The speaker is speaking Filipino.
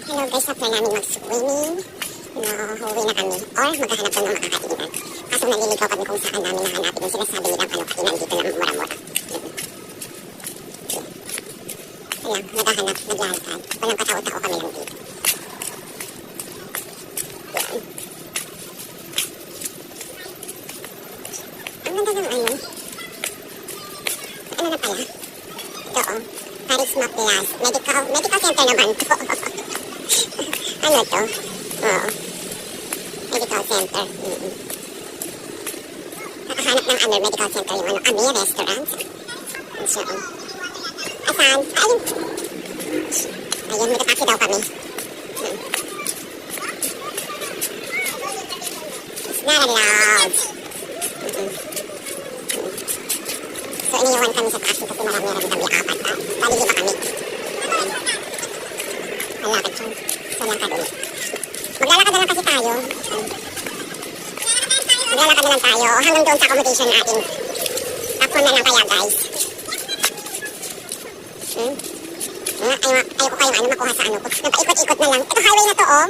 Hello guys, after namin mag-swimming, huwi na kami. Or maghahanap doon ng makakainan. Kaso naliligaw kami kung saan namin nahanapin yung sinasabi nilang kainan dito na mura-mura. Ayan, naghahanap, naglalakad. Walang katao-tao kami lang dito. Ayan. Ang ganda ng ano. Ano na pala? Ito oh. Charisma Plus. Medical center naman to. Ano to? Oo. Medical center. Nakahanap ng ano, medical center yung ano, Ami restaurant. So, asan? Ayun. Ayun, magta-taxi daw kami. It's not allowed. So, iniiwan kami sa taxi kasi marami kami apat. Bali, lima kami. Malakad siya. So, lakad ulit. Maglalakad na lang kasi tayo. Maglalakad na lang tayo. Hanggang doon sa accommodation natin. Tapon na lang kaya, guys. Ayoko kayong ano makuha sa ano ko. Napaikot-ikot na lang. Ito highway na to, oh.